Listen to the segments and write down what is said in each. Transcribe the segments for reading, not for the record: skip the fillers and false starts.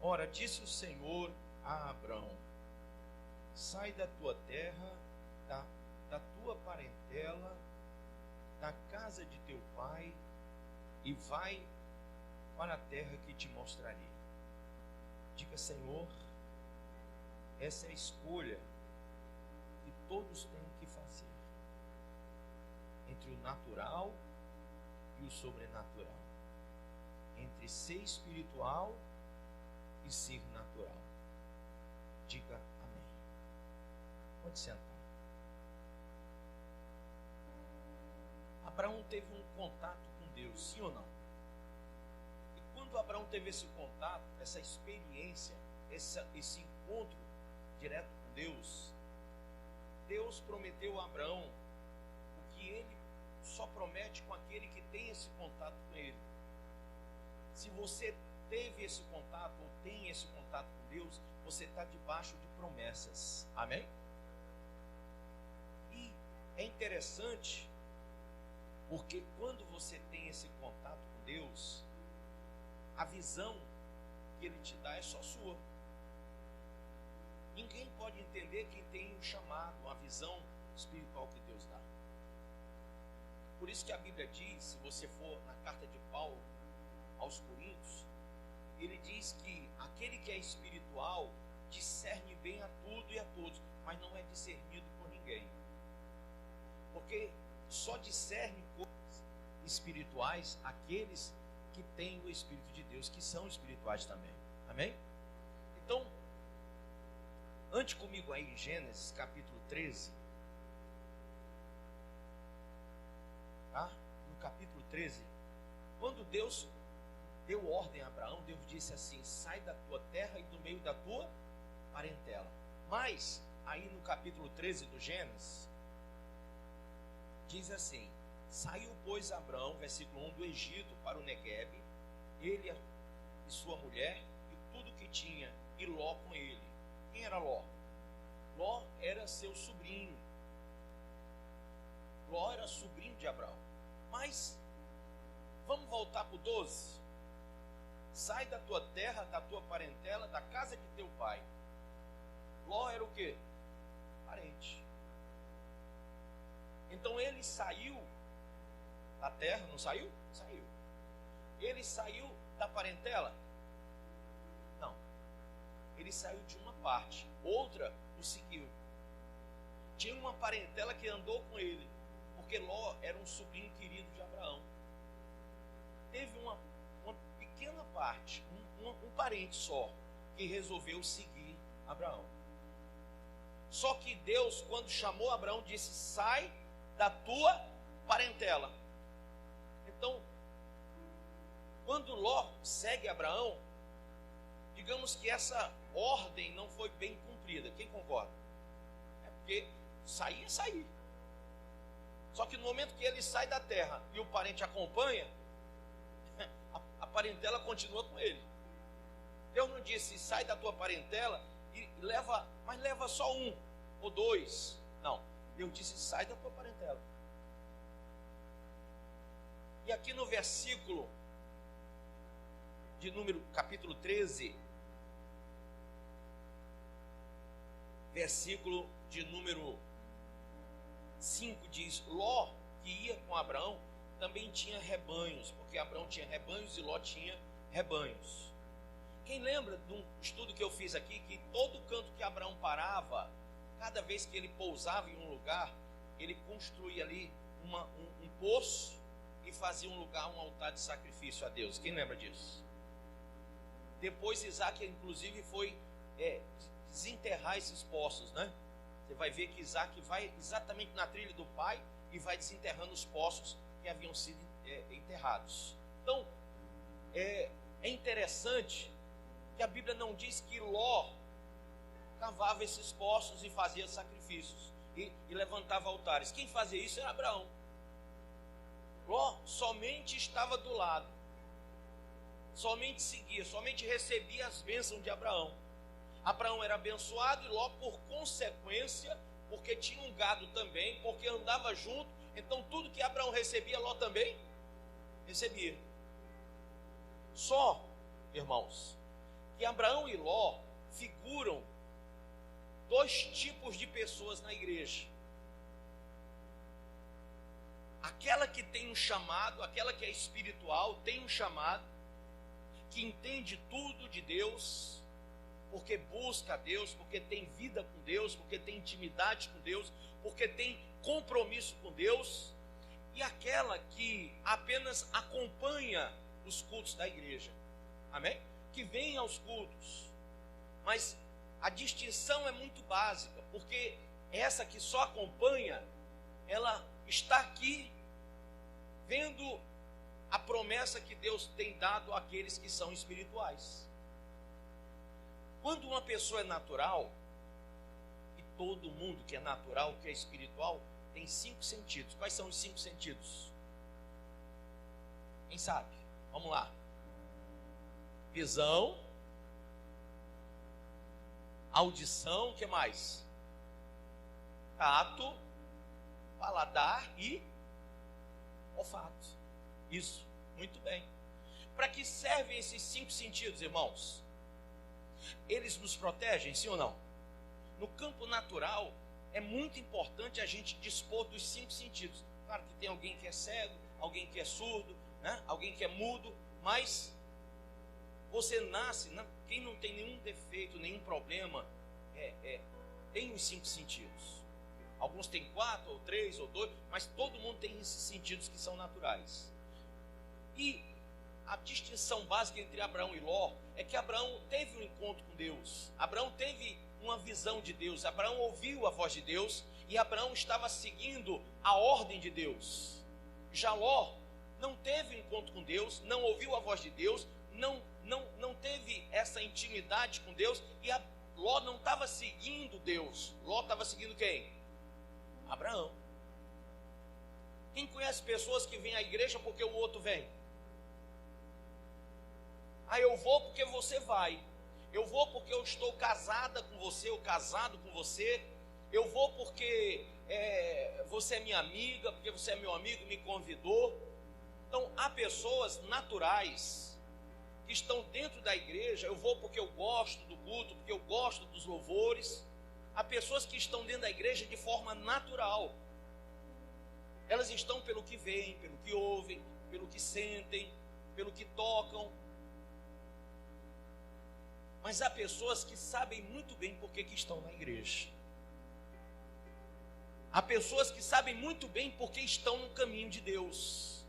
Ora, disse o Senhor a Abrão: sai da tua terra, da tua parentela, da casa de teu pai, e vai para a terra que te mostrarei. Diga: Senhor, essa é a escolha que todos têm que fazer entre o natural e o sobrenatural, entre ser espiritual e ser natural. Diga amém. Pode sentar. Abraão teve um contato com Deus, sim ou não? E quando Abraão teve esse contato, essa experiência, esse encontro direto com Deus, Deus prometeu a Abraão o que ele só promete com aquele que tem esse contato com ele. Se você teve esse contato ou tem esse contato com Deus, você está debaixo de promessas. Amém? E é interessante porque quando você tem esse contato com Deus, a visão que Ele te dá é só sua. Ninguém pode entender quem tem um chamado, uma visão espiritual que Deus dá. Por isso que a Bíblia diz, se você for na carta de Paulo aos Coríntios, ele diz que aquele que é espiritual discerne bem a tudo e a todos, mas não é discernido por ninguém. Porque só discerne coisas espirituais aqueles que têm o Espírito de Deus, que são espirituais também. Amém? Então, ande comigo aí em Gênesis capítulo 13. Tá? No capítulo 13, quando Deus deu ordem a Abraão, Deus disse assim: sai da tua terra e do meio da tua parentela. Mas, aí no capítulo 13 do Gênesis, diz assim: saiu, pois, Abraão, versículo 1, do Egito para o Negueb, ele e sua mulher, e tudo que tinha, e Ló com ele. Quem era Ló? Ló era seu sobrinho. Ló era sobrinho de Abraão. Mas, vamos voltar para o 12. Sai da tua terra, da tua parentela, da casa de teu pai. Ló era o quê? Parente. Então ele saiu da terra, não saiu? Saiu. Ele saiu da parentela? Não. Ele saiu de uma parte, outra o seguiu. Tinha uma parentela que andou com ele, porque Ló era um sobrinho querido de Abraão. Teve uma pequena parte, um parente só, que resolveu seguir Abraão. Só que Deus, quando chamou Abraão, disse: sai da tua parentela. Então, quando Ló segue Abraão, digamos que essa ordem não foi bem cumprida. Quem concorda? É porque sair é sair. Só que no momento que ele sai da terra e o parente acompanha, a parentela continua com ele. Deus não disse: sai da tua parentela e leva, mas leva só um ou dois. Não. Deus disse: sai da tua parentela. E aqui no versículo de número, capítulo 13, versículo de número 5 diz: Ló, que ia com Abraão, também tinha rebanhos, porque Abraão tinha rebanhos e Ló tinha rebanhos. Quem lembra de um estudo que eu fiz aqui, que todo canto que Abraão parava, cada vez que ele pousava em um lugar, ele construía ali um poço e fazia um lugar, um altar de sacrifício a Deus. Quem lembra disso? Depois Isaac, inclusive, foi desenterrar esses poços, né? Você vai ver que Isaac vai exatamente na trilha do pai e vai desenterrando os poços que haviam sido enterrados. Então, é interessante que a Bíblia não diz que Ló cavava esses poços e fazia sacrifícios e levantava altares. Quem fazia isso era Abraão. Ló somente estava do lado, somente seguia, somente recebia as bênçãos de Abraão. Abraão era abençoado e Ló, por consequência, porque tinha um gado também, porque andava junto, então tudo que Abraão recebia, Ló também recebia. Só, irmãos, que Abraão e Ló figuram dois tipos de pessoas na igreja. Aquela que tem um chamado, aquela que é espiritual, tem um chamado, que entende tudo de Deus, porque busca a Deus, porque tem vida com Deus, porque tem intimidade com Deus, porque tem compromisso com Deus, e aquela que apenas acompanha os cultos da igreja, amém? Que vem aos cultos, mas a distinção é muito básica, porque essa que só acompanha, ela está aqui vendo a promessa que Deus tem dado àqueles que são espirituais. Quando uma pessoa é natural, e todo mundo que é natural, que é espiritual, tem 5 sentidos. Quais são os 5 sentidos? Quem sabe? Vamos lá. Visão, audição, o que mais? Tato, paladar e olfato. Isso, muito bem. Para que servem esses 5 sentidos, irmãos? Eles nos protegem, sim ou não? No campo natural, é muito importante a gente dispor dos 5 sentidos. Claro que tem alguém que é cego, alguém que é surdo, né? Alguém que é mudo, mas você nasce, quem não tem nenhum defeito, nenhum problema, tem os 5 sentidos. Alguns têm 4, ou 3, ou 2, mas todo mundo tem esses sentidos que são naturais. E a distinção básica entre Abraão e Ló é que Abraão teve um encontro com Deus. Abraão teve uma visão de Deus. Abraão ouviu a voz de Deus e Abraão estava seguindo a ordem de Deus. Já Ló não teve encontro com Deus, não ouviu a voz de Deus, não teve essa intimidade com Deus, e Ló não estava seguindo Deus. Ló estava seguindo quem? Abraão. Quem conhece pessoas que vêm à igreja porque o outro vem? Eu vou porque você vai. Eu vou porque eu estou casada com você, ou casado com você. Eu vou porque você é minha amiga, porque você é meu amigo e me convidou. Então, há pessoas naturais que estão dentro da igreja. Eu vou porque eu gosto do culto, porque eu gosto dos louvores. Há pessoas que estão dentro da igreja de forma natural. Elas estão pelo que veem, pelo que ouvem, pelo que sentem, pelo que tocam. Mas há pessoas que sabem muito bem por que estão na igreja. Há pessoas que sabem muito bem por que estão no caminho de Deus.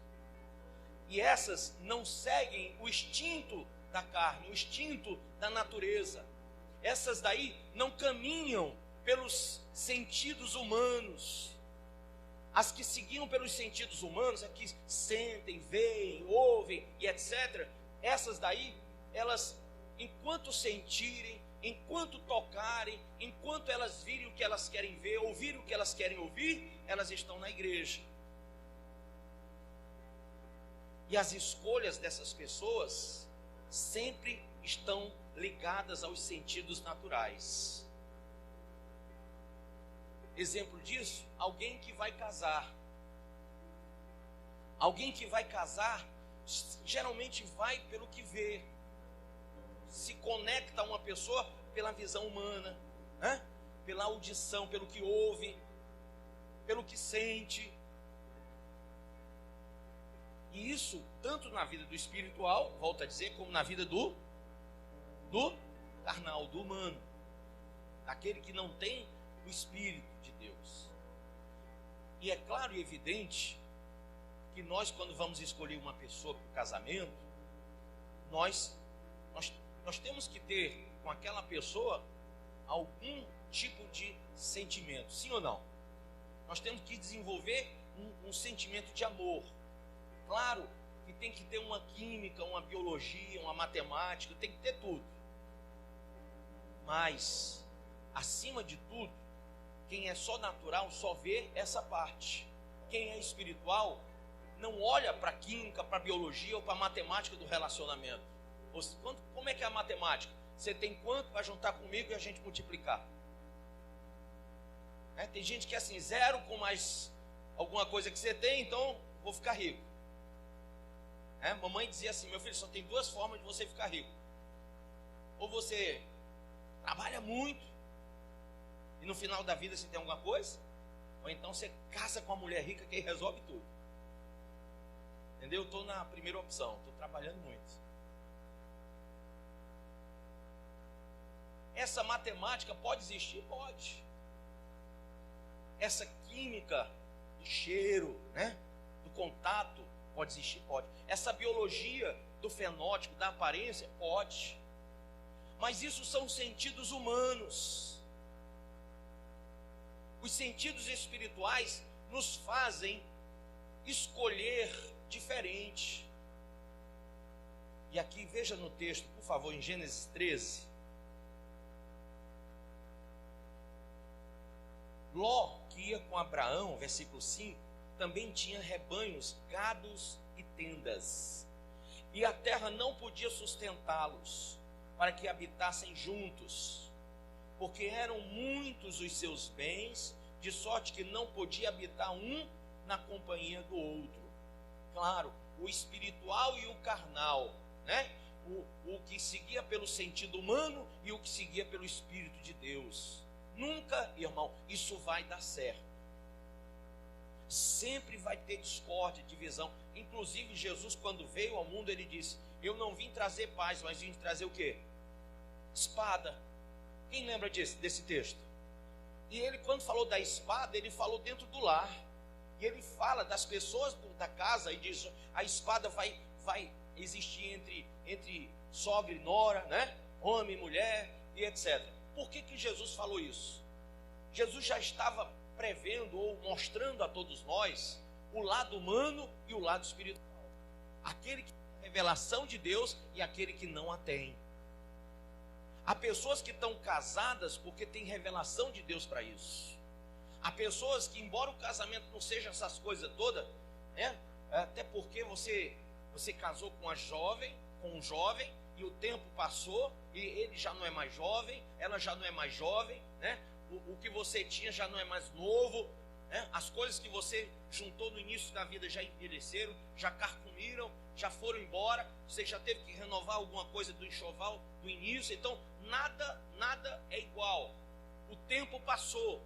E essas não seguem o instinto da carne, o instinto da natureza. Essas daí não caminham pelos sentidos humanos. As que seguiam pelos sentidos humanos, as que sentem, veem, ouvem e etc. Essas daí, elas, enquanto sentirem, enquanto tocarem, enquanto elas virem o que elas querem ver, ouvirem o que elas querem ouvir, elas estão na igreja. E as escolhas dessas pessoas sempre estão ligadas aos sentidos naturais. Exemplo disso, alguém que vai casar. Alguém que vai casar, geralmente vai pelo que vê. Se conecta a uma pessoa pela visão humana, né? Pela audição, pelo que ouve, pelo que sente. E isso, tanto na vida do espiritual, volto a dizer, como na vida do carnal, do humano, daquele que não tem o Espírito de Deus. E é claro e evidente que nós, quando vamos escolher uma pessoa para o casamento, nós temos que ter com aquela pessoa algum tipo de sentimento, sim ou não? Nós temos que desenvolver um sentimento de amor. Claro que tem que ter uma química, uma biologia, uma matemática, tem que ter tudo. Mas, acima de tudo, quem é só natural só vê essa parte. Quem é espiritual não olha para a química, para a biologia ou para a matemática do relacionamento. Como é que é a matemática? Você tem quanto para juntar comigo e a gente multiplicar? Tem gente que é assim, 0 com mais alguma coisa que você tem, então vou ficar rico. Mamãe dizia assim, meu filho, só tem 2 formas de você ficar rico. Ou você trabalha muito e no final da vida você tem alguma coisa? Ou então você casa com uma mulher rica que resolve tudo. Entendeu? Eu estou na primeira opção, estou trabalhando muito. Essa matemática pode existir? Pode. Essa química do cheiro, né? Do contato, pode existir? Pode. Essa biologia do fenótipo, da aparência, pode. Mas isso são sentidos humanos. Os sentidos espirituais nos fazem escolher diferente. E aqui, veja no texto, por favor, em Gênesis 13. Ló, que ia com Abraão, versículo 5, também tinha rebanhos, gados e tendas. E a terra não podia sustentá-los, para que habitassem juntos, porque eram muitos os seus bens, de sorte que não podia habitar um na companhia do outro. Claro, o espiritual e o carnal, né? O que seguia pelo sentido humano e o que seguia pelo Espírito de Deus. Nunca, irmão, isso vai dar certo. Sempre vai ter discórdia, divisão. Inclusive Jesus, quando veio ao mundo, ele disse: eu não vim trazer paz, mas vim trazer o quê? Espada. Quem lembra desse texto? E ele, quando falou da espada, ele falou dentro do lar. E ele fala das pessoas da casa e diz: a espada vai existir entre sogra e nora, né? Homem e mulher e etc. Por que Jesus falou isso? Jesus já estava prevendo ou mostrando a todos nós o lado humano e o lado espiritual. Aquele que tem a revelação de Deus e aquele que não a tem. Há pessoas que estão casadas porque tem revelação de Deus para isso. Há pessoas que, embora o casamento não seja essas coisas todas, né? Até porque você casou com um jovem, e o tempo passou, e ele já não é mais jovem, ela já não é mais jovem, né? O que você tinha já não é mais novo, né? As coisas que você juntou no início da vida já envelheceram, já carcomiram, já foram embora, você já teve que renovar alguma coisa do enxoval do início, então nada é igual. O tempo passou.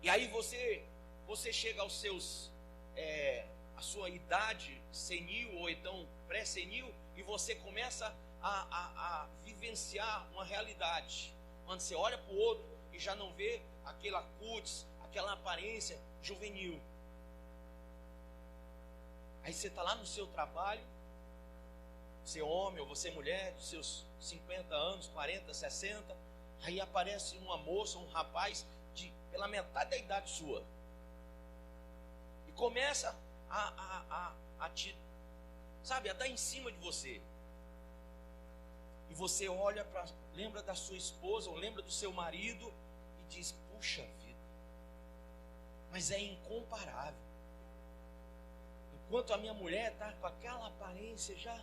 E aí você chega aos seus, a sua idade senil ou então pré-senil, e você começa a vivenciar uma realidade, quando você olha para o outro e já não vê aquela cutis, aquela aparência juvenil. Aí você está lá no seu trabalho, você homem ou você mulher, dos seus 50 anos, 40, 60, aí aparece uma moça, um rapaz pela metade da idade sua, e começa a te, sabe, a dar em cima de você. E você olha lembra da sua esposa ou lembra do seu marido e diz: puxa vida, mas é incomparável. Enquanto a minha mulher está com aquela aparência já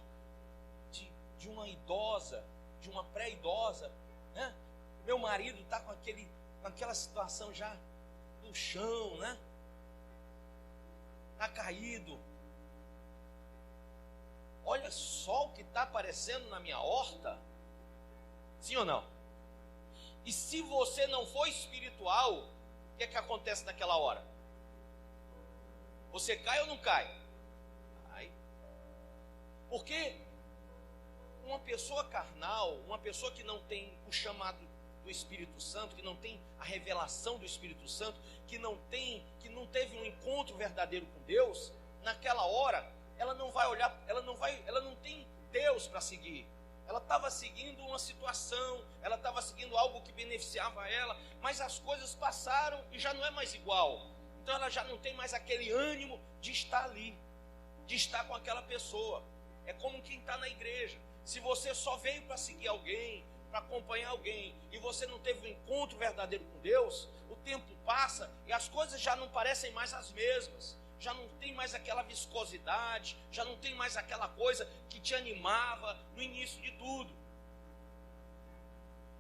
de uma idosa, de uma pré-idosa, né? Meu marido está com aquela situação já no chão, né? Está caído. Olha só o que está aparecendo na minha horta. Sim ou não? E se você não for espiritual, o que é que acontece naquela hora? Você cai ou não cai? Cai. Porque uma pessoa carnal, uma pessoa que não tem o chamado do Espírito Santo, que não tem a revelação do Espírito Santo, que não teve um encontro verdadeiro com Deus, naquela hora ela não vai olhar, ela não tem Deus para seguir. Ela estava seguindo uma situação, ela estava seguindo algo que beneficiava ela, mas as coisas passaram e já não é mais igual. Então ela já não tem mais aquele ânimo de estar ali, de estar com aquela pessoa. É como quem está na igreja. Se você só veio para seguir alguém, para acompanhar alguém, e você não teve um encontro verdadeiro com Deus, o tempo passa e as coisas já não parecem mais as mesmas. Já não tem mais aquela viscosidade, já não tem mais aquela coisa que te animava no início de tudo.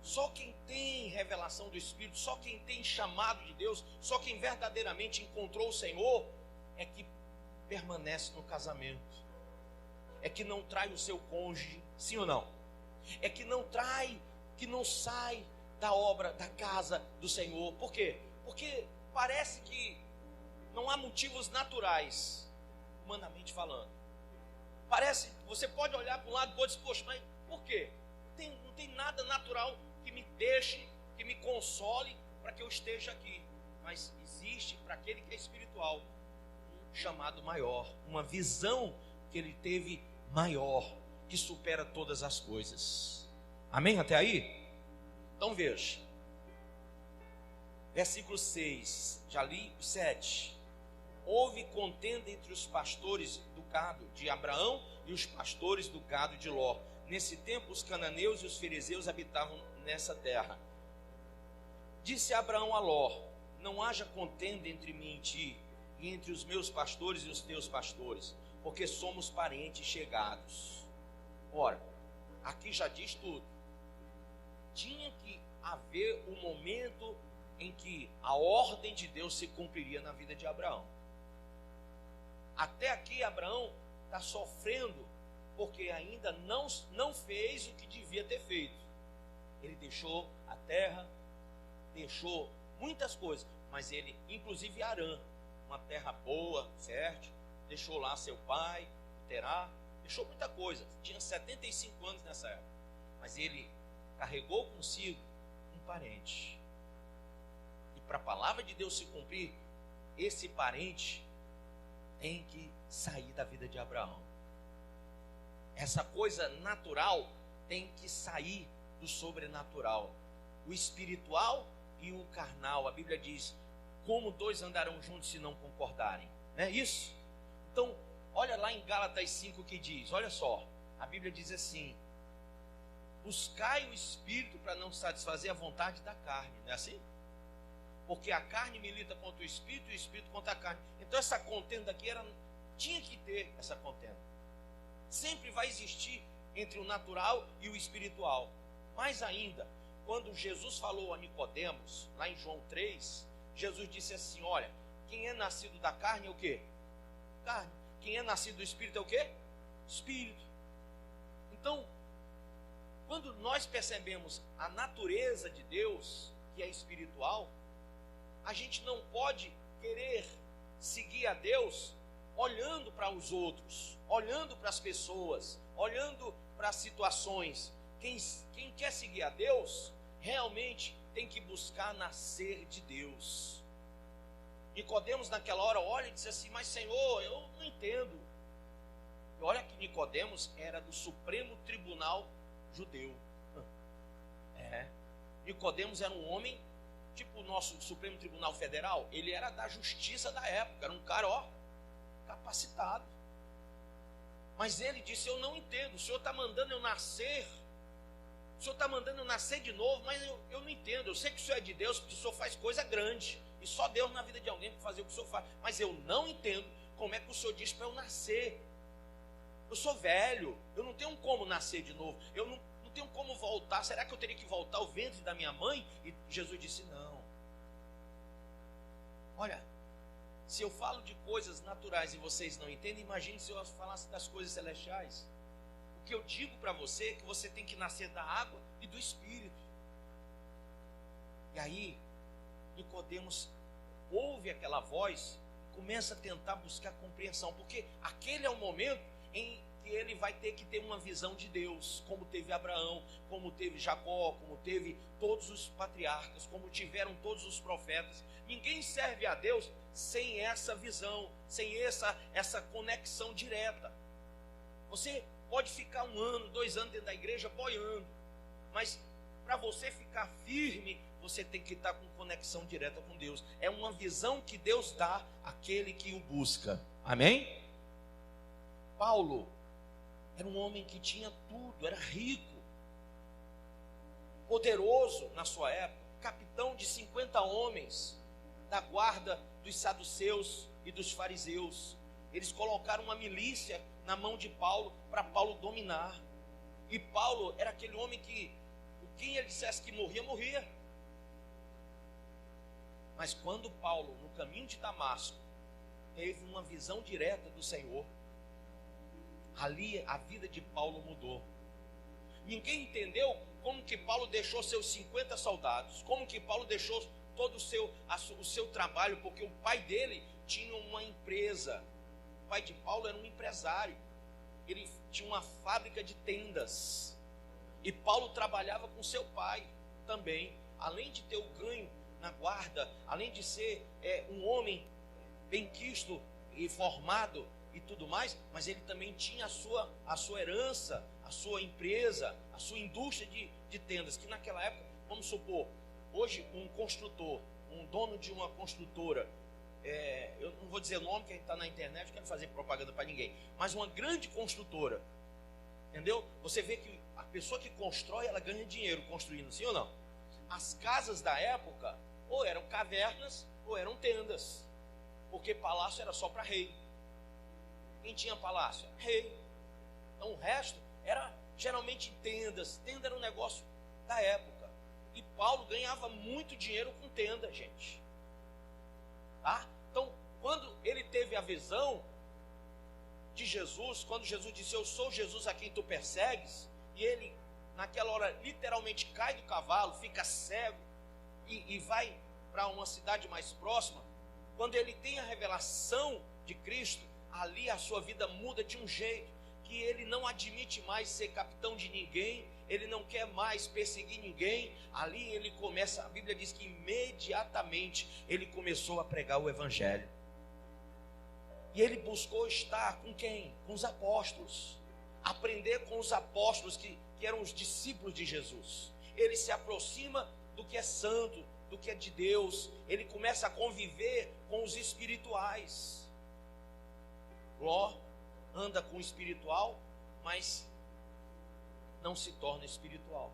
Só quem tem revelação do Espírito, só quem tem chamado de Deus, só quem verdadeiramente encontrou o Senhor, é que permanece no casamento, é que não trai o seu cônjuge, sim ou não? é que não trai, que não sai da obra, da casa do Senhor. Por quê? Porque parece que não há motivos naturais, humanamente falando. Parece, você pode olhar para um lado e pode dizer, poxa, mas por quê? Não tem nada natural que me deixe, que me console para que eu esteja aqui. Mas existe para aquele que é espiritual um chamado maior, uma visão que ele teve maior, que supera todas as coisas. Amém até aí? Então veja, versículo 6, já li o 7. Houve contenda entre os pastores do gado de Abraão e os pastores do gado de Ló. Nesse tempo os cananeus e os fariseus habitavam nessa terra. Disse Abraão a Ló: não haja contenda entre mim e ti, e entre os meus pastores e os teus pastores, porque somos parentes chegados. Ora, aqui já diz tudo. Tinha que haver um momento em que a ordem de Deus se cumpriria na vida de Abraão. Até aqui Abraão está sofrendo porque ainda não fez o que devia ter feito. Ele deixou a terra, deixou muitas coisas, mas ele, inclusive Harã, uma terra boa, fértil, deixou lá seu pai, Terá, deixou muita coisa. Tinha 75 anos nessa época, mas ele carregou consigo um parente. E para a palavra de Deus se cumprir, esse parente tem que sair da vida de Abraão. Essa coisa natural tem que sair do sobrenatural. O espiritual e o carnal, a Bíblia diz, como dois andarão juntos se não concordarem, não é isso? Então, olha lá em Gálatas 5 que diz, olha só, a Bíblia diz assim: buscai o Espírito para não satisfazer a vontade da carne, não é assim? Porque a carne milita contra o Espírito e o Espírito contra a carne. Então essa contenda aqui tinha que ter essa contenda. Sempre vai existir entre o natural e o espiritual. Mais ainda, quando Jesus falou a Nicodemos, lá em João 3, Jesus disse assim: olha, quem é nascido da carne é o quê? Carne. Quem é nascido do Espírito é o quê? Espírito. Então, quando nós percebemos a natureza de Deus, que é espiritual, a gente não pode querer seguir a Deus olhando para os outros, olhando para as pessoas, olhando para as situações. Quem quer seguir a Deus, realmente tem que buscar nascer de Deus. Nicodemos naquela hora olha e diz assim: mas Senhor, eu não entendo. E olha que Nicodemos era do Supremo Tribunal Judeu. Nicodemos era um homem tipo o nosso Supremo Tribunal Federal. Ele era da justiça da época, era um cara capacitado. Mas ele disse: eu não entendo, o Senhor está mandando eu nascer, o Senhor está mandando eu nascer de novo, mas eu não entendo. Eu sei que o Senhor é de Deus, porque o Senhor faz coisa grande, e só Deus na vida de alguém para fazer o que o Senhor faz, mas eu não entendo como é que o Senhor diz para eu nascer. Eu sou velho, eu não tenho como nascer de novo, eu não tenho como voltar. Será que eu teria que voltar ao ventre da minha mãe? E Jesus disse: não. Olha, se eu falo de coisas naturais e vocês não entendem, imagine se eu falasse das coisas celestiais. O que eu digo para você é que você tem que nascer da água e do Espírito. E aí Nicodemos ouve aquela voz, começa a tentar buscar compreensão, porque aquele é o momento em que ele vai ter que ter uma visão de Deus, como teve Abraão, como teve Jacó, como teve todos os patriarcas, como tiveram todos os profetas. Ninguém serve a Deus sem essa visão, sem essa conexão direta. Você pode ficar 1 ano, 2 anos dentro da igreja boiando, mas para você ficar firme, você tem que estar com conexão direta com Deus. É uma visão que Deus dá àquele que o busca. Amém? Paulo era um homem que tinha tudo, era rico, poderoso na sua época, capitão de 50 homens da guarda dos saduceus e dos fariseus. Eles colocaram uma milícia na mão de Paulo para Paulo dominar. E Paulo era aquele homem que quem ele dissesse que morria, morria. Mas quando Paulo, no caminho de Damasco, teve uma visão direta do Senhor, ali a vida de Paulo mudou. Ninguém entendeu como que Paulo deixou seus 50 soldados, como que Paulo deixou todo o seu trabalho, porque o pai dele tinha uma empresa. O pai de Paulo era um empresário, ele tinha uma fábrica de tendas, e Paulo trabalhava com seu pai também, além de ter o ganho na guarda, além de ser um homem benquisto e formado e tudo mais, mas ele também tinha a sua herança, a sua empresa, a sua indústria de tendas, que naquela época, vamos supor, hoje um construtor, um dono de uma construtora, eu não vou dizer o nome, que a gente está na internet, não quero fazer propaganda para ninguém, mas uma grande construtora, entendeu? Você vê que a pessoa que constrói, ela ganha dinheiro construindo, sim ou não? As casas da época, ou eram cavernas, ou eram tendas, porque palácio era só para rei. Quem tinha palácio? Rei. Então o resto era geralmente tendas. Tenda era um negócio da época. E Paulo ganhava muito dinheiro com tenda, gente. Tá? Então, quando ele teve a visão de Jesus, quando Jesus disse, eu sou Jesus a quem tu persegues, e ele, naquela hora, literalmente cai do cavalo, fica cego, e vai para uma cidade mais próxima, quando ele tem a revelação de Cristo, ali a sua vida muda de um jeito, que ele não admite mais ser capitão de ninguém, ele não quer mais perseguir ninguém. Ali ele começa, a Bíblia diz que imediatamente ele começou a pregar o evangelho. E ele buscou estar com quem? Com os apóstolos, aprender com os apóstolos que eram os discípulos de Jesus. Ele se aproxima do que é santo, do que é de Deus, ele começa a conviver com os espirituais. Ló anda com o espiritual, mas não se torna espiritual.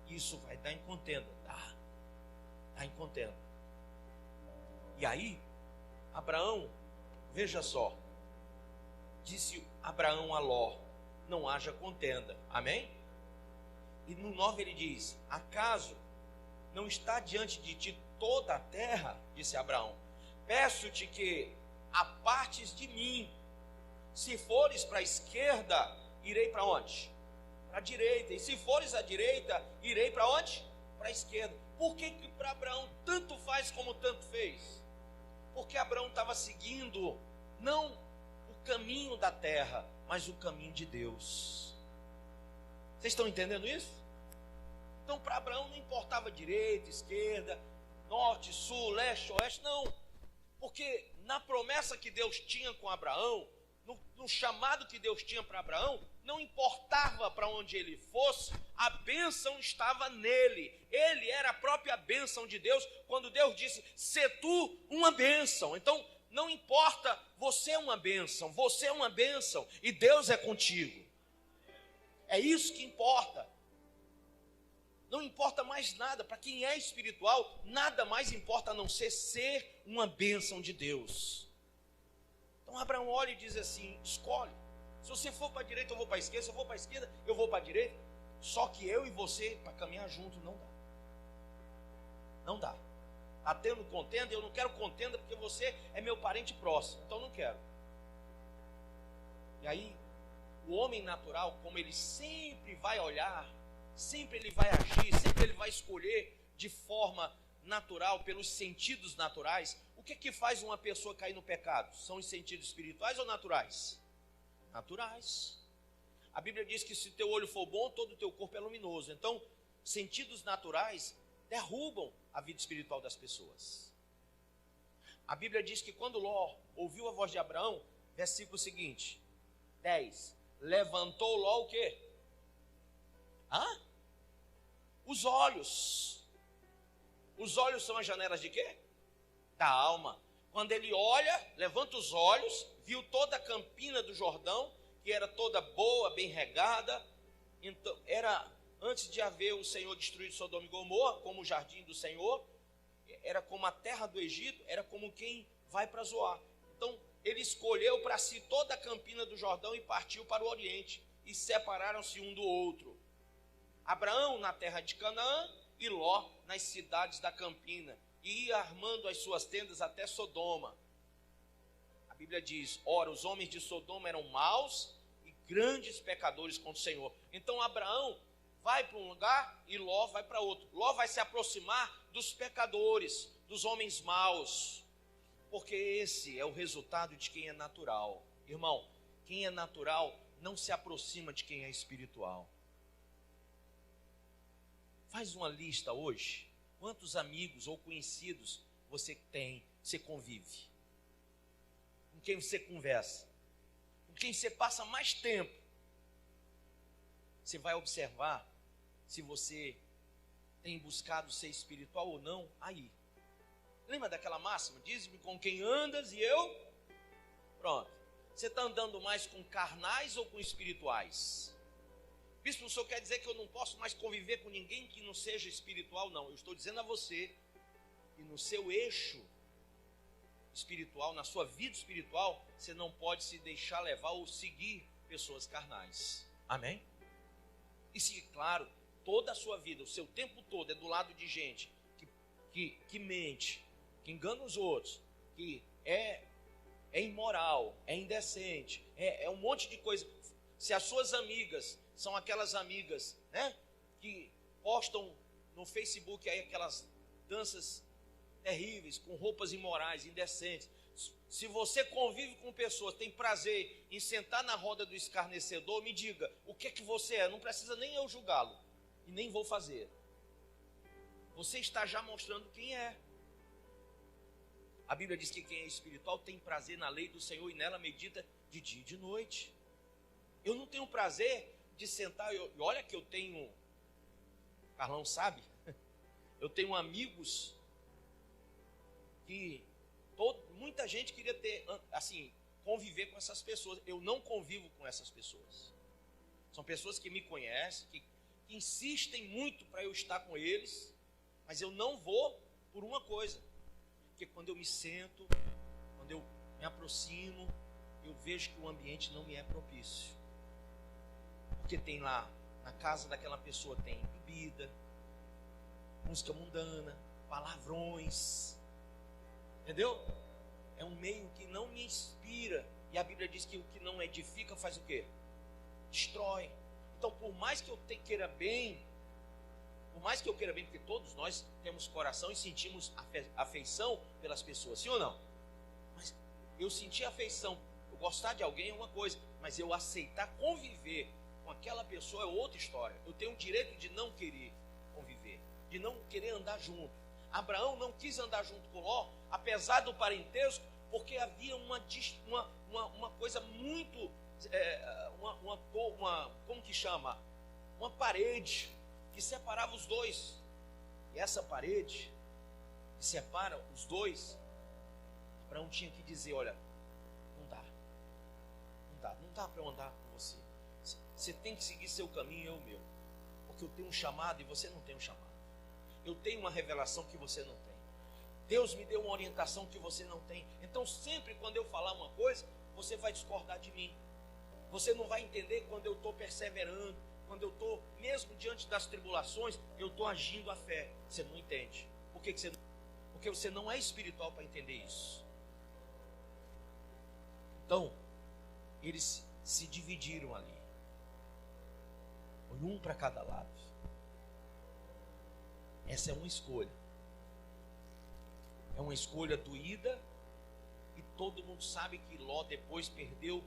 Isso vai dar em contenda, dá em contenda. E aí, Abraão, veja só, disse Abraão a Ló, não haja contenda, amém? E no 9 ele diz, acaso não está diante de ti toda a terra, disse Abraão, peço-te que apartes de mim, se fores para a esquerda, irei para onde? Para a direita, e se fores à direita, irei para onde? Para a esquerda. Por que para Abraão tanto faz como tanto fez? Porque Abraão estava seguindo, não o caminho da terra, mas o caminho de Deus. Vocês estão entendendo isso? Então para Abraão não importava direita, esquerda, norte, sul, leste, oeste, não. Porque na promessa que Deus tinha com Abraão, no chamado que Deus tinha para Abraão, não importava para onde ele fosse, a bênção estava nele. Ele era a própria bênção de Deus, quando Deus disse, sê tu uma bênção. Então, não importa, você é uma bênção, e Deus é contigo. É isso que importa. Não importa mais nada, para quem é espiritual, nada mais importa a não ser uma bênção de Deus. Então Abraão olha e diz assim, escolhe, se você for para a direita eu vou para a esquerda, se eu for para a esquerda eu vou para a direita, só que eu e você para caminhar junto não dá, está tendo contenda, eu não quero contenda porque você é meu parente próximo, então não quero. E aí o homem natural, como ele sempre vai olhar, sempre ele vai agir, sempre ele vai escolher de forma natural, pelos sentidos naturais. O que faz uma pessoa cair no pecado? São os sentidos espirituais ou naturais? Naturais. A Bíblia diz que se teu olho for bom, todo o teu corpo é luminoso. Então, sentidos naturais derrubam a vida espiritual das pessoas. A Bíblia diz que quando Ló ouviu a voz de Abraão, versículo seguinte, 10, levantou Ló o quê? Os olhos. Os olhos são as janelas de quê? Da alma. Quando ele olha, levanta os olhos, viu toda a campina do Jordão, que era toda boa, bem regada. Então, era antes de haver o Senhor destruir Sodoma e Gomorra, como o jardim do Senhor, era como a terra do Egito, era como quem vai para Zoar. Então, ele escolheu para si toda a campina do Jordão e partiu para o Oriente, e separaram-se um do outro. Abraão na terra de Canaã e Ló nas cidades da campina, e ia armando as suas tendas até Sodoma. A Bíblia diz, ora, os homens de Sodoma eram maus e grandes pecadores contra o Senhor. Então Abraão vai para um lugar e Ló vai para outro. Ló vai se aproximar dos pecadores, dos homens maus, porque esse é o resultado de quem é natural. Irmão, quem é natural não se aproxima de quem é espiritual. Faz uma lista hoje. Quantos amigos ou conhecidos você tem, você convive? Com quem você conversa? Com quem você passa mais tempo? Você vai observar se você tem buscado ser espiritual ou não aí. Lembra daquela máxima? Diz-me com quem andas e eu... Pronto. Você está andando mais com carnais ou com espirituais? Bispo, o senhor quer dizer que eu não posso mais conviver com ninguém que não seja espiritual? Não, eu estou dizendo a você que no seu eixo espiritual, na sua vida espiritual, você não pode se deixar levar ou seguir pessoas carnais. Amém? E se, claro, toda a sua vida, o seu tempo todo é do lado de gente que mente, que engana os outros, que é imoral, é indecente, é um monte de coisa. Se as suas amigas são aquelas amigas, né, que postam no Facebook aí aquelas danças terríveis, com roupas imorais, indecentes. Se você convive com pessoas, tem prazer em sentar na roda do escarnecedor, me diga, o que é que você é? Não precisa nem eu julgá-lo, e nem vou fazer. Você está já mostrando quem é. A Bíblia diz que quem é espiritual tem prazer na lei do Senhor e nela medita de dia e de noite. Eu não tenho prazer de sentar, e olha que eu tenho, Carlão sabe, eu tenho amigos que muita gente queria ter, assim, conviver com essas pessoas. Eu não convivo com essas pessoas. São pessoas que me conhecem, que insistem muito para eu estar com eles, mas eu não vou por uma coisa, porque quando eu me sento, quando eu me aproximo, eu vejo que o ambiente não me é propício. Porque tem lá, na casa daquela pessoa tem bebida, música mundana, palavrões, entendeu? É um meio que não me inspira. E a Bíblia diz que o que não edifica faz o quê? Destrói. Então, por mais que eu queira bem, porque todos nós temos coração e sentimos afeição pelas pessoas, sim ou não? Mas eu sentir afeição, eu gostar de alguém é uma coisa, mas eu aceitar conviver com aquela pessoa é outra história. Eu tenho o direito de não querer conviver, de não querer andar junto. Abraão não quis andar junto com Ló, apesar do parentesco, porque havia uma coisa muito, como que chama? Uma parede que separava os dois. E essa parede que separa os dois, Abraão tinha que dizer, olha, não dá para eu andar com você. Você tem que seguir seu caminho e eu o meu. Porque eu tenho um chamado e você não tem um chamado. Eu tenho uma revelação que você não tem. Deus me deu uma orientação que você não tem. Então sempre quando eu falar uma coisa, você vai discordar de mim. Você não vai entender quando eu estou perseverando, quando eu estou, mesmo diante das tribulações, eu estou agindo a fé. Você não entende. Por que você não? Porque você não é espiritual para entender isso. Então, eles se dividiram ali. Foi um para cada lado. Essa é uma escolha. É uma escolha doída. E todo mundo sabe que Ló depois perdeu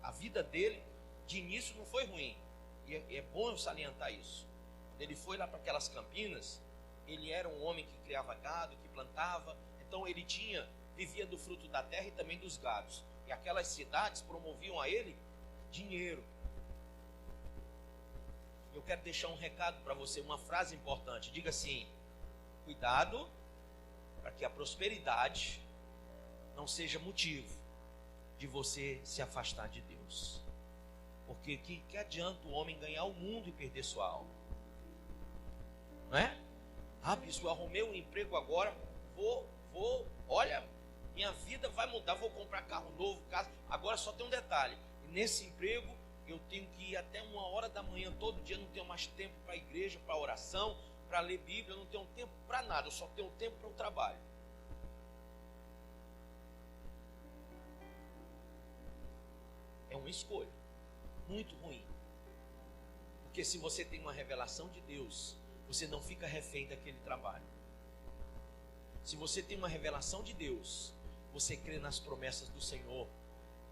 a vida dele. De início não foi ruim. E é bom eu salientar isso. Quando ele foi lá para aquelas campinas, ele era um homem que criava gado, que plantava. Então ele vivia do fruto da terra e também dos gados. E aquelas cidades promoviam a ele dinheiro. Eu quero deixar um recado para você, uma frase importante. Diga assim: cuidado para que a prosperidade não seja motivo de você se afastar de Deus. Porque que adianta o homem ganhar o mundo e perder sua alma? Não é? Ah, bispo, eu arrumei um emprego agora, olha, minha vida vai mudar, vou comprar carro novo, casa. Agora só tem um detalhe: nesse emprego eu tenho que ir até 1h da manhã todo dia, não tenho mais tempo para a igreja, para oração, para ler Bíblia, eu não tenho tempo para nada, eu só tenho tempo para o trabalho. É uma escolha. muito ruim. Porque se você tem uma revelação de Deus, você não fica refém daquele trabalho. Se você tem uma revelação de Deus, você crê nas promessas do Senhor,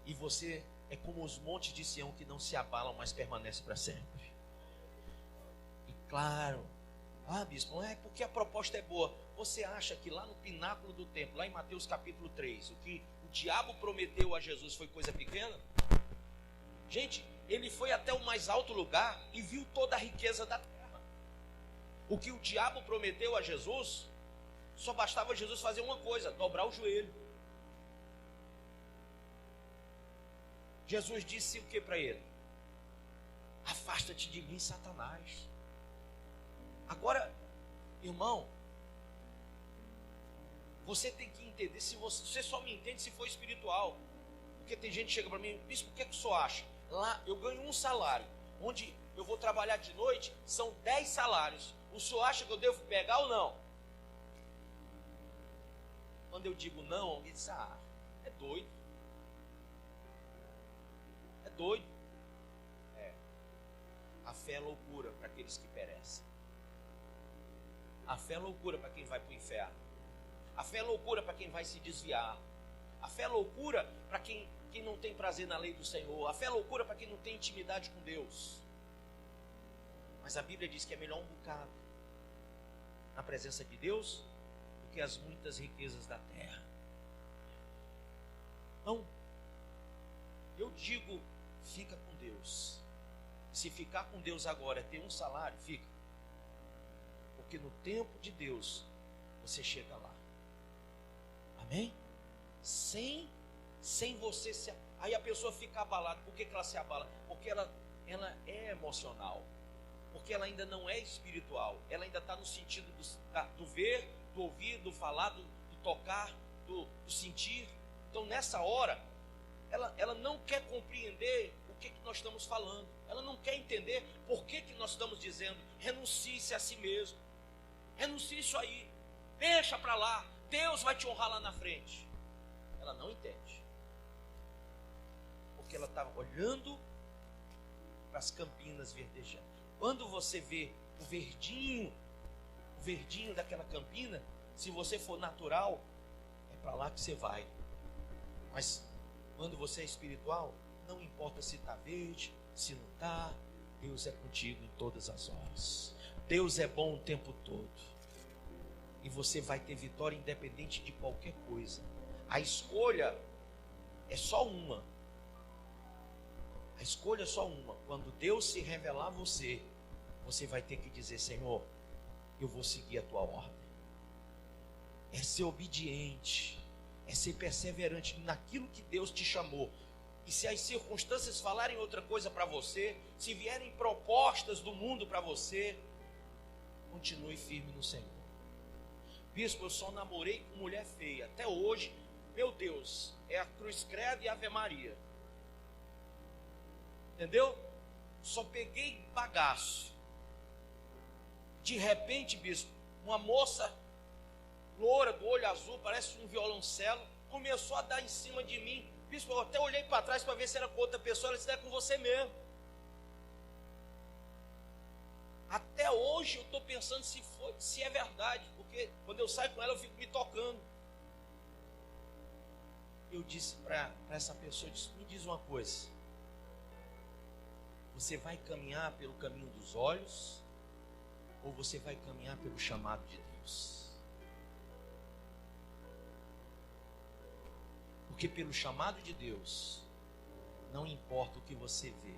e você é como os montes de Sião que não se abalam, mas permanecem para sempre. E claro, bispo, é porque a proposta é boa. Você acha que lá no pináculo do templo, lá em Mateus capítulo 3, o que o diabo prometeu a Jesus foi coisa pequena? Gente, ele foi até o mais alto lugar e viu toda a riqueza da terra. O que o diabo prometeu a Jesus, só bastava Jesus fazer uma coisa: dobrar o joelho. Jesus disse o que para ele? Afasta-te de mim, Satanás. Agora, irmão, você tem que entender, se você só me entende se for espiritual. Porque tem gente que chega para mim, bispo, o que é que o senhor acha? Lá eu ganho um salário, onde eu vou trabalhar de noite, são 10 salários. O senhor acha que eu devo pegar ou não? Quando eu digo não, alguém diz, é doido. É doido. A fé é loucura para aqueles que perecem. A fé é loucura para quem vai para o inferno. A fé é loucura para quem vai se desviar. A fé é loucura para quem não tem prazer na lei do Senhor. A fé é loucura para quem não tem intimidade com Deus. Mas a Bíblia diz que é melhor um bocado na presença de Deus do que as muitas riquezas da terra. Então, eu digo, fica com Deus. Se ficar com Deus agora é ter um salário, fica. Porque no tempo de Deus, você chega lá. Amém? Sem você se... Aí a pessoa fica abalada. Por que ela se abala? Porque ela é emocional. Porque ela ainda não é espiritual. Ela ainda está no sentido do ver, do ouvir, do falar, do tocar, do sentir. Então nessa hora, ela não quer compreender o que nós estamos falando. Ela não quer entender por que nós estamos dizendo renuncie-se a si mesmo. Renuncie isso aí. Deixa para lá. Deus vai te honrar lá na frente. Ela não entende. Porque ela está olhando para as campinas verdejando. Quando você vê o verdinho daquela campina, se você for natural, é para lá que você vai. Mas quando você é espiritual, não importa se está verde, se não está, Deus é contigo em todas as horas. Deus é bom o tempo todo. E você vai ter vitória independente de qualquer coisa. A escolha é só uma. A escolha é só uma. Quando Deus se revelar a você, você vai ter que dizer, Senhor, eu vou seguir a tua ordem. É ser obediente. É ser perseverante naquilo que Deus te chamou. E se as circunstâncias falarem outra coisa para você, se vierem propostas do mundo para você, continue firme no Senhor. Bispo, eu só namorei com mulher feia. Até hoje, meu Deus, é a cruz credo e Ave Maria. Entendeu? Só peguei bagaço. De repente, bispo, uma moça loura, do olho azul, parece um violoncelo, começou a dar em cima de mim. Bispo, eu até olhei para trás para ver se era com outra pessoa. Ela disse, é com você mesmo. Até hoje eu estou pensando se é verdade, porque quando eu saio com ela eu fico me tocando. Eu disse para essa pessoa, me diz uma coisa, você vai caminhar pelo caminho dos olhos, ou você vai caminhar pelo chamado de Deus? Porque pelo chamado de Deus, não importa o que você vê,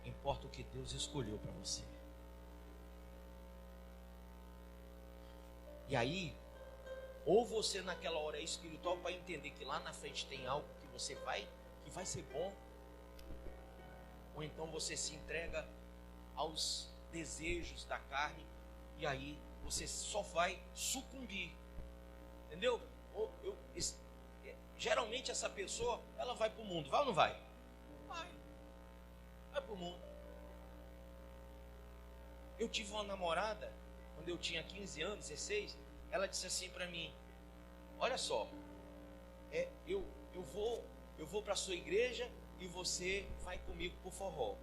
importa o que Deus escolheu para você. E aí, ou você naquela hora é espiritual para entender que lá na frente tem algo que que vai ser bom, ou então você se entrega aos desejos da carne, e aí você só vai sucumbir. Entendeu? Geralmente essa pessoa, ela vai para o mundo, vai ou não vai? Vai para o mundo. Eu tive uma namorada, quando eu tinha 15 anos, 16, ela disse assim para mim, olha só, eu vou para a sua igreja e você vai comigo pro forró.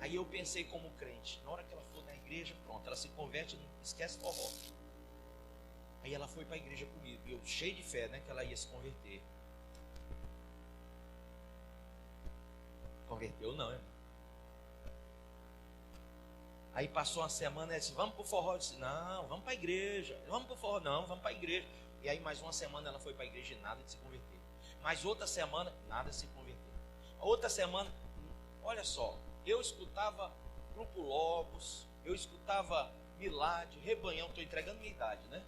Aí eu pensei como crente, na hora que ela for na igreja, pronto, ela se converte, não esquece forró. Aí ela foi para a igreja comigo, e eu cheio de fé, né, que ela ia se converter. Converteu não, irmão. Aí passou uma semana, ela disse, vamos pro forró. Eu disse, não, vamos para a igreja. Vamos pro forró, não, vamos para a igreja. E aí mais uma semana ela foi para a igreja e nada de se converter. Mais outra semana, nada de se converter. Outra semana, olha só, eu escutava Grupo Logos, eu escutava Milad, Rebanhão, estou entregando minha idade, né?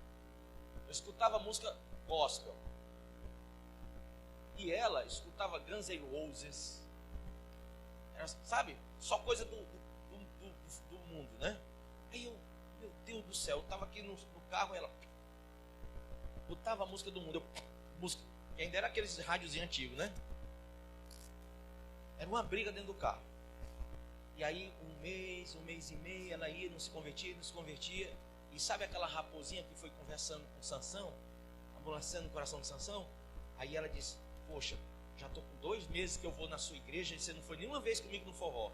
Eu escutava música gospel. E ela escutava Guns N' Roses. Era, sabe? Só coisa do mundo, né? Aí eu, meu Deus do céu, eu estava aqui no carro, ela botava a música do mundo. Música, que ainda era aqueles rádiozinhos antigos, né? Era uma briga dentro do carro. E aí, um mês e meio, ela ia, não se convertia. E sabe aquela raposinha que foi conversando com Sansão, amolecendo o coração de Sansão? Aí ela disse, poxa, já estou com 2 meses que eu vou na sua igreja e você não foi nenhuma vez comigo no forró.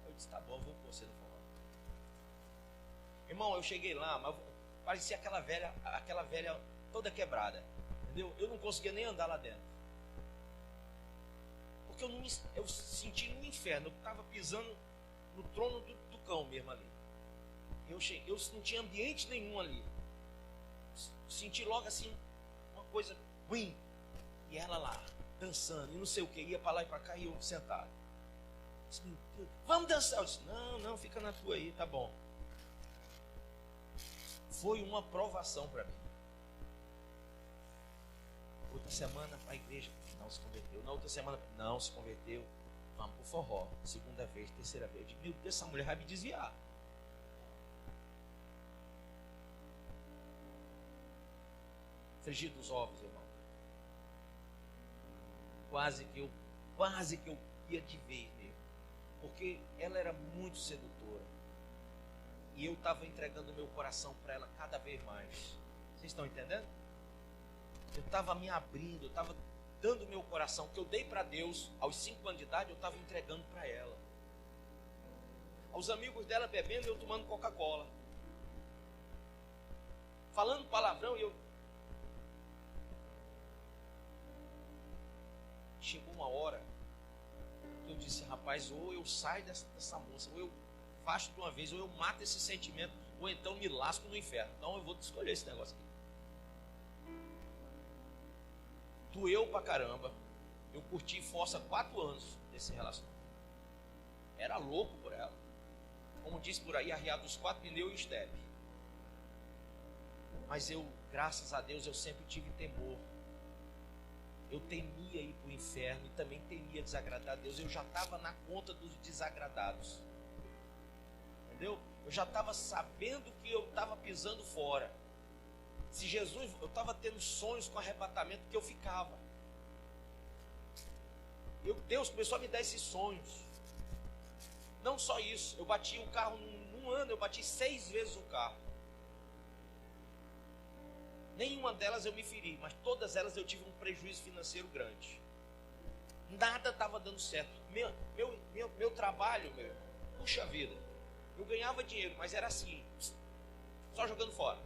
Eu disse, tá bom, eu vou com você no forró. Irmão, eu cheguei lá, mas parecia aquela velha toda quebrada, entendeu? Eu não conseguia nem andar lá dentro. Porque eu senti no inferno, eu estava pisando no trono do cão mesmo ali. Eu não tinha ambiente nenhum ali. Senti logo assim, uma coisa ruim. E ela lá, dançando, e não sei o que, ia para lá e para cá, e eu sentado. Disse, vamos dançar. Eu disse, não, fica na tua aí, tá bom. Foi uma provação para mim. Outra semana para a igreja, não se converteu. Na outra semana, não se converteu. Vamos para o forró. Segunda vez, terceira vez. Eu digo, meu Deus, essa mulher vai me desviar. Frigir dos ovos, irmão. Quase que eu ia de vez mesmo. Porque ela era muito sedutora. E eu estava entregando meu coração para ela cada vez mais. Vocês estão entendendo? Eu estava me abrindo, eu estava dando meu coração, que eu dei para Deus aos 5 anos de idade, eu estava entregando para ela. Aos amigos dela bebendo e eu tomando Coca-Cola. Falando palavrão e eu... Chegou uma hora que eu disse, rapaz, ou eu saio dessa moça, ou eu faço de uma vez, ou eu mato esse sentimento, ou então me lasco no inferno. Então eu vou escolher esse negócio aqui. Doeu pra caramba. Eu curti força 4 anos desse relacionamento. Era louco por ela. Como diz por aí, arriado dos 4 pneus e o step. Mas eu, graças a Deus, eu sempre tive temor. Eu temia ir para o inferno e também temia desagradar a Deus. Eu já estava na conta dos desagradados. Entendeu? Eu já estava sabendo que eu estava pisando fora. Se Jesus, eu estava tendo sonhos com arrebatamento que eu ficava. Deus começou a me dar esses sonhos. Não só isso, eu bati o carro num ano, eu bati 6 vezes o carro. Nenhuma delas eu me feri, mas todas elas eu tive um prejuízo financeiro grande. Nada estava dando certo. Meu trabalho, puxa vida, eu ganhava dinheiro, mas era assim, só jogando fora.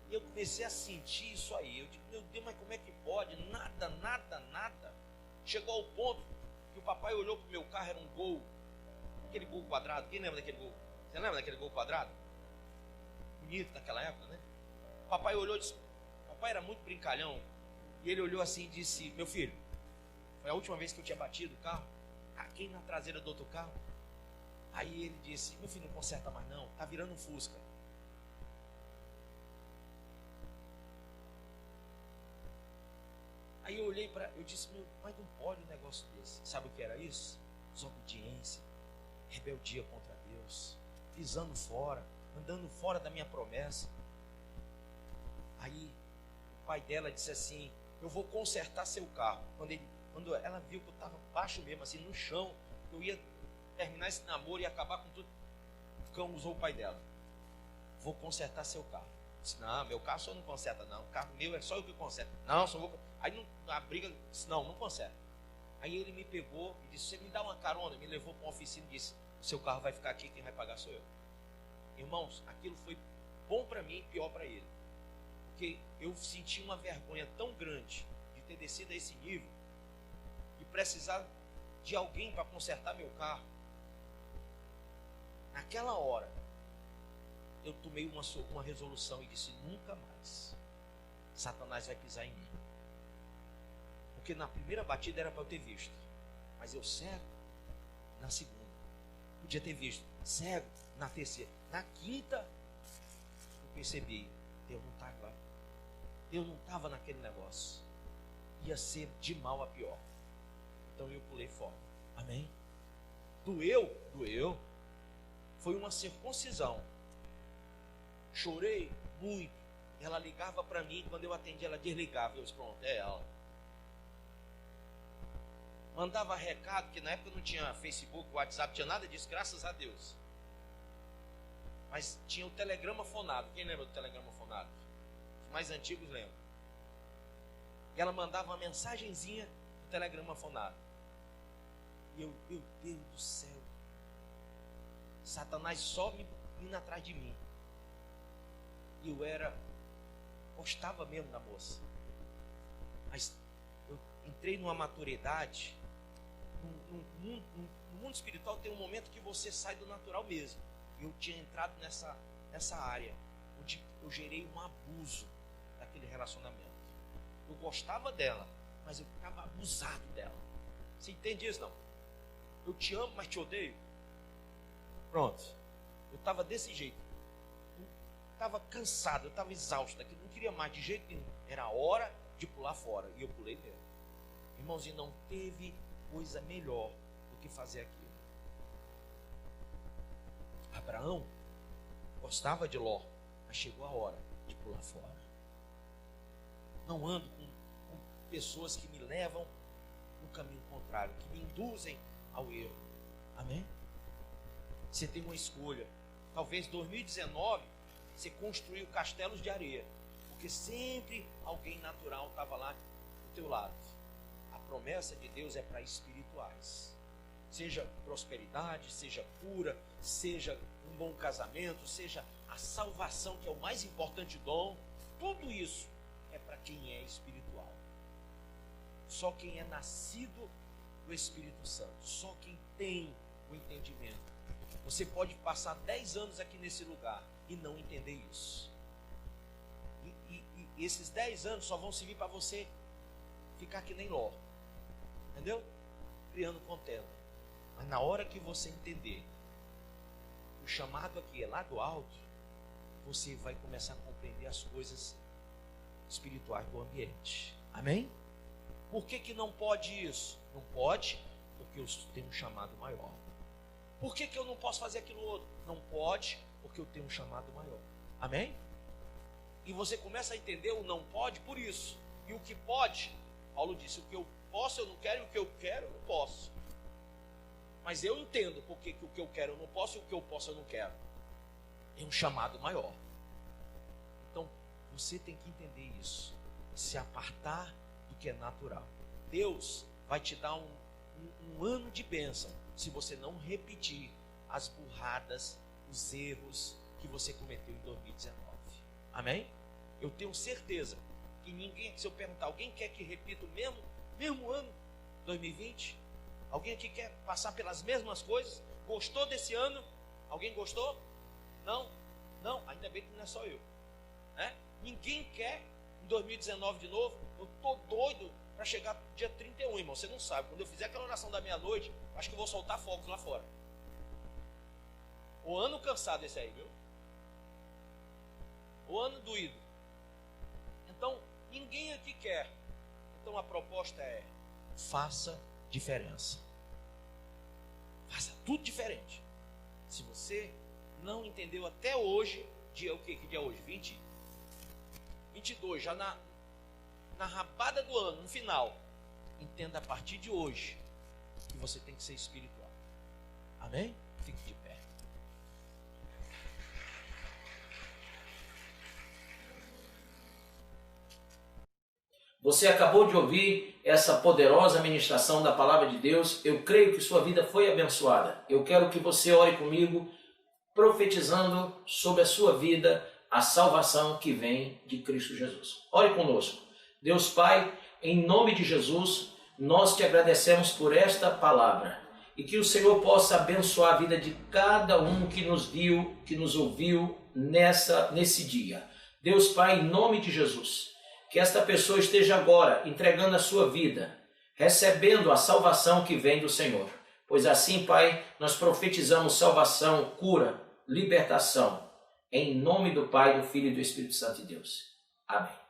E eu comecei a sentir isso aí. Eu digo, meu Deus, mas como é que pode? Nada. Chegou ao ponto que o papai olhou para o meu carro, era um Gol, aquele Gol quadrado. Quem lembra daquele Gol? Você lembra daquele Gol quadrado? Bonito naquela época, né? O papai olhou e disse, papai era muito brincalhão. E ele olhou assim e disse, meu filho, foi a última vez que eu tinha batido o carro. Aqui na traseira do outro carro. Aí ele disse, meu filho, não conserta mais não, tá virando um Fusca. Aí eu olhei eu disse, meu pai, não pode um negócio desse. Sabe o que era isso? Desobediência, rebeldia contra Deus, pisando fora, andando fora da minha promessa. Aí o pai dela disse assim, eu vou consertar seu carro. Quando ela viu que eu estava baixo mesmo, assim, no chão, eu ia terminar esse namoro e acabar com tudo, o cão usou o pai dela. Vou consertar seu carro. Disse, não, meu carro só não conserta, não. O carro meu é só eu que conserto. Não, só vou. Aí a briga disse, não conserta. Aí ele me pegou e disse, você me dá uma carona? Me levou para uma oficina e disse, o seu carro vai ficar aqui, quem vai pagar sou eu. Irmãos, aquilo foi bom para mim e pior para ele. Porque eu senti uma vergonha tão grande de ter descido a esse nível e precisar de alguém para consertar meu carro. Naquela hora, eu tomei uma resolução e disse, nunca mais Satanás vai pisar em mim. Porque na primeira batida era para eu ter visto, mas eu cego na segunda. Podia ter visto, cego na terceira. Na quinta, eu percebi, Deus não estava naquele negócio. Ia ser de mal a pior. Então eu pulei fora. Amém? Doeu. Foi uma circuncisão. Chorei muito. Ela ligava para mim, quando eu atendi, ela desligava. Eu disse, pronto, é ela. Mandava recado, que na época não tinha Facebook, WhatsApp, tinha nada disso, graças a Deus. Mas tinha o telegrama fonado. Quem lembra do telegrama fonado? Os mais antigos lembram. E ela mandava uma mensagenzinha do telegrama fonado. E eu, meu Deus do céu, Satanás só indo atrás de mim. E eu gostava mesmo da moça. Mas eu entrei numa maturidade. No mundo espiritual tem um momento que você sai do natural mesmo. E eu tinha entrado nessa área onde eu gerei um abuso daquele relacionamento. Eu gostava dela, mas eu ficava abusado dela. Você entende isso, não? Eu te amo, mas te odeio. Pronto. Eu estava desse jeito. Eu estava cansado, eu estava exausto daquilo. Não queria mais de jeito nenhum. Era a hora de pular fora. E eu pulei mesmo. Irmãozinho, não teve coisa melhor do que fazer aquilo. Abraão gostava de Ló, mas chegou a hora de pular fora. Não ando com pessoas que me levam no caminho contrário, que me induzem ao erro. Amém? Você tem uma escolha. Talvez 2019 você construiu castelos de areia, porque sempre alguém natural estava lá do teu lado. A promessa de Deus é para espirituais. Seja prosperidade, seja cura, seja um bom casamento, seja a salvação, que é o mais importante dom. Tudo isso é para quem é espiritual. Só quem é nascido do Espírito Santo, só quem tem o entendimento. Você pode passar 10 anos aqui nesse lugar e não entender isso. E esses 10 anos só vão servir para você ficar que nem Ló. Entendeu? Criando contenda. Mas na hora que você entender, o chamado aqui é lá do alto, você vai começar a compreender as coisas espirituais do ambiente. Amém? Por que não pode isso? Não pode, porque eu tenho um chamado maior. Por que eu não posso fazer aquilo outro? Não pode, porque eu tenho um chamado maior. Amém? E você começa a entender o não pode por isso. E o que pode, Paulo disse, o que eu posso eu não quero, e o que eu quero eu não posso. Mas eu entendo porque que o que eu quero eu não posso e o que eu posso eu não quero. É um chamado maior. Então, você tem que entender isso. Se apartar do que é natural. Deus vai te dar um ano de bênção se você não repetir as burradas, os erros que você cometeu em 2019. Amém? Eu tenho certeza que ninguém, se eu perguntar, alguém quer que repita o mesmo ano, 2020? Alguém aqui quer passar pelas mesmas coisas? Gostou desse ano? Alguém gostou? Não? Não? Ainda bem que não é só eu. Né? Ninguém quer em 2019 de novo. Eu estou doido para chegar dia 31, irmão. Você não sabe. Quando eu fizer aquela oração da meia-noite, acho que eu vou soltar fogos lá fora. O ano cansado esse aí, viu? O ano doído. Então, ninguém aqui quer. Então a proposta é: faça diferença. Faça tudo diferente. Se você não entendeu até hoje, dia o que? Que dia é hoje? 22, já na rabada do ano, no final. Entenda a partir de hoje que você tem que ser espiritual. Amém? Fique de pé. Você acabou de ouvir essa poderosa ministração da palavra de Deus. Eu creio que sua vida foi abençoada. Eu quero que você ore comigo, profetizando sobre a sua vida a salvação que vem de Cristo Jesus. Ore conosco. Deus Pai, em nome de Jesus, nós te agradecemos por esta palavra e que o Senhor possa abençoar a vida de cada um que nos viu, que nos ouviu nesse dia. Deus Pai, em nome de Jesus, que esta pessoa esteja agora entregando a sua vida, recebendo a salvação que vem do Senhor. Pois assim, Pai, nós profetizamos salvação, cura, libertação, em nome do Pai, do Filho e do Espírito Santo de Deus. Amém.